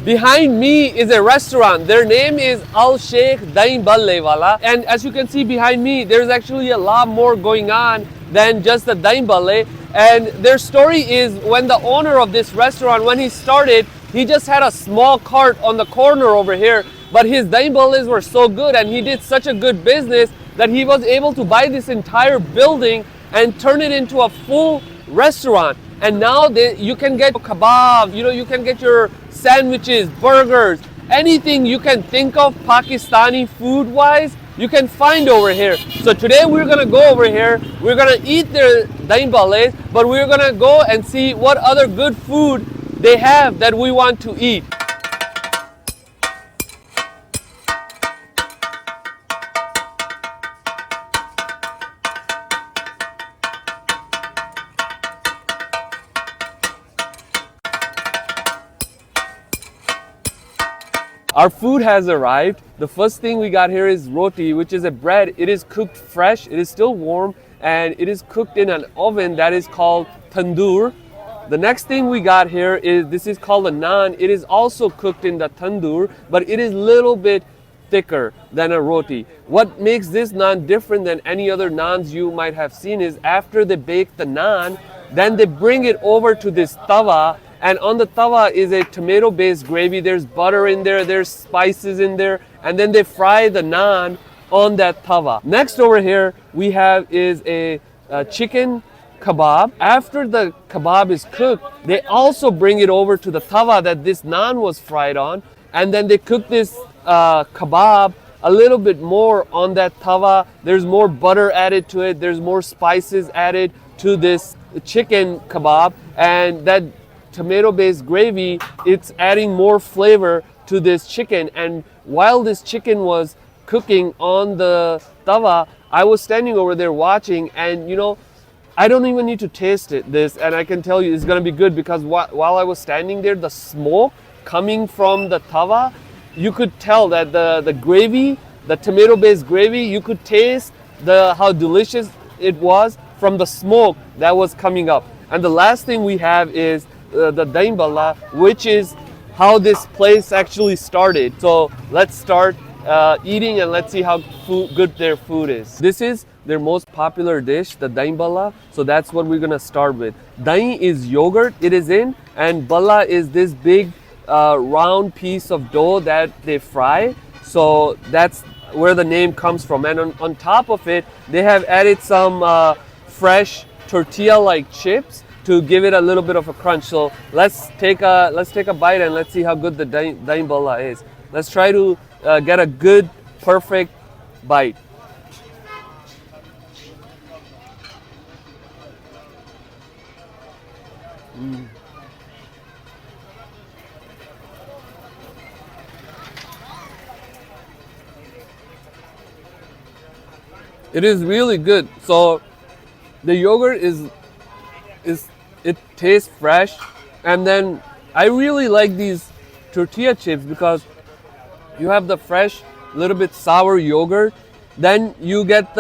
Behind me is a restaurant. Their name is Al Sheikh Dahi Balle Wala. And as you can see behind me, there's actually a lot more going on than just the dahi balle. And their story is when the owner of this restaurant, when he started, he just had a small cart on the corner over here. But his dahi balles were so good and he did such a good business that he was able to buy this entire building and turn it into a full restaurant. And now you can get kebab, you can get your sandwiches, burgers, anything you can think of Pakistani food wise, you can find over here. So today we're gonna go over here, we're gonna eat their dahi balles, but we're gonna go and see what other good food they have that we want to eat. Our food has arrived. The first thing we got here is roti, which is a bread. It is cooked fresh, it is still warm, and it is cooked in an oven that is called tandoor. The next thing we got here is, this is called a naan. It is also cooked in the tandoor, but it is a little bit thicker than a roti. What makes this naan different than any other naans you might have seen is after they bake the naan, then they bring it over to this tawa, and on the tawa is a tomato-based gravy. There's butter in there, there's spices in there, and then they fry the naan on that tawa. Next over here we have is a chicken kebab. After the kebab is cooked, they also bring it over to the tawa that this naan was fried on, and then they cook this kebab a little bit more on that tawa. There's more butter added to it, there's more spices added to this chicken kebab, and that tomato-based gravy, it's adding more flavor to this chicken. And while this chicken was cooking on the tawa, I was standing over there watching, and I don't even need to taste this, and I can tell you it's gonna be good because while I was standing there, the smoke coming from the tawa, you could tell that the gravy, the tomato-based gravy, you could taste how delicious it was from the smoke that was coming up. And the last thing we have is the dahi bhalla, which is how this place actually started. So let's start eating and let's see how good their food is. This is their most popular dish, the dahi bhalla. So that's what we're gonna start with. Dahi is yogurt, it is in, and bhalla is this big round piece of dough that they fry. So that's where the name comes from. And on top of it, they have added some fresh tortilla-like chips to give it a little bit of a crunch. So let's take a bite and let's see how good the dahi bhalla is. Let's try to get a good, perfect bite. It is really good. So the yogurt it tastes fresh, and then I really like these tortilla chips because you have the fresh, little bit sour yogurt. Then you have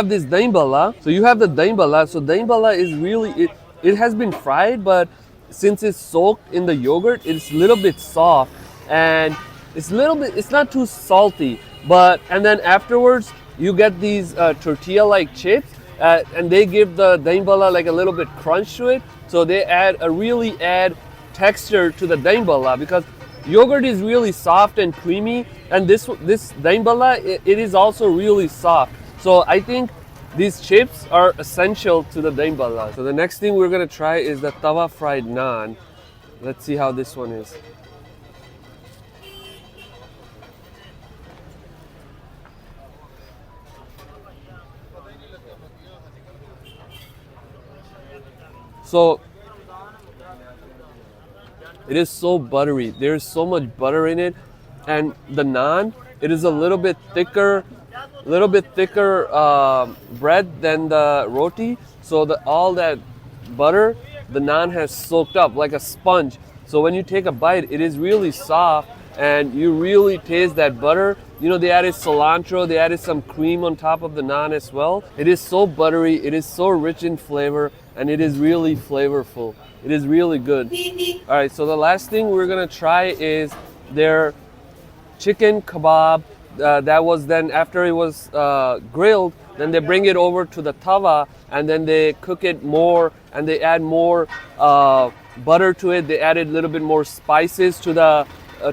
this dahi bhalla. So you have the dahi bhalla. So dahi bhalla is really it has been fried, but since it's soaked in the yogurt, it's a little bit soft and it's not too salty. And then afterwards you get these tortilla-like chips. And they give the dahi bhalla like a little bit crunch to it, so they really add texture to the dahi bhalla because yogurt is really soft and creamy, and this dahi bhalla it is also really soft. So I think these chips are essential to the dahi bhalla. So the next thing we're gonna try is the tawa fried naan. Let's see how this one is. So it is so buttery. There's so much butter in it, and the naan, it is a little bit thicker bread than the roti. So all that butter, the naan has soaked up like a sponge. So when you take a bite, it is really soft, and you really taste that butter You know, they added cilantro, they added some cream on top of the naan as well. It is so buttery, it is so rich in flavor, and it is really flavorful. It is really good. All right, so the last thing we're gonna try is their chicken kebab. That was then, after it was grilled, then they bring it over to the tawa and then they cook it more and they add more butter to it. They added a little bit more spices to the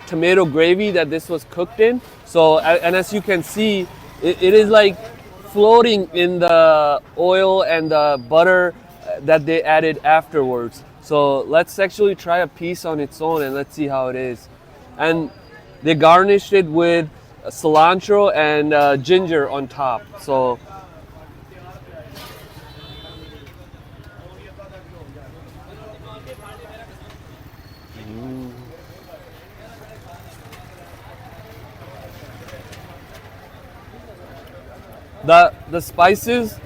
tomato gravy that this was cooked in. So, and as you can see, it is like floating in the oil and the butter that they added afterwards. So let's actually try a piece on its own and let's see how it is. And they garnished it with cilantro and ginger on top. So the spices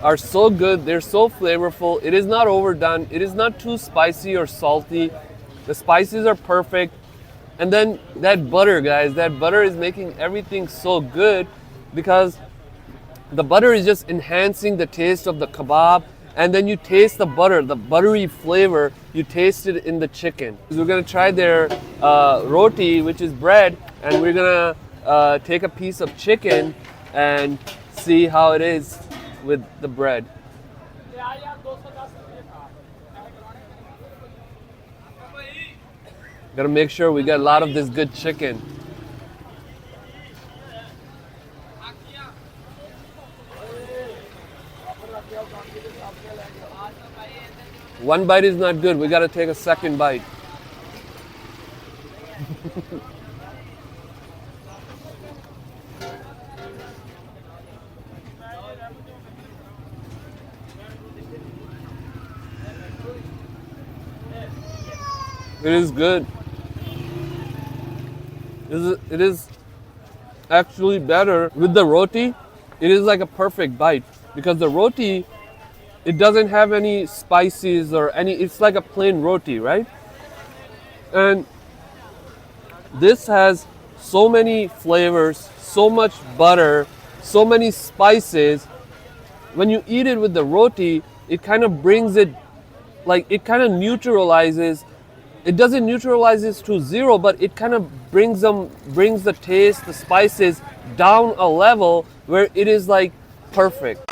are so good, they're so flavorful. It is not overdone, it is not too spicy or salty. The spices are perfect. And then that butter, guys, that butter is making everything so good because the butter is just enhancing the taste of the kebab. And then you taste the butter, the buttery flavor, you taste it in the chicken. We're gonna try their roti, which is bread, and we're gonna take a piece of chicken and see how it is with the bread. Gotta make sure we get a lot of this good chicken. One bite is not good, we gotta take a second bite. It is good. It is actually better with the roti. It is like a perfect bite because the roti, it doesn't have any spices or any, it's like a plain roti, right? And this has so many flavors, so much butter, so many spices. When you eat it with the roti, it kind of brings it, like it kind of neutralizes. It doesn't neutralize it to zero, but it kind of brings the taste, the spices down a level where it is like perfect.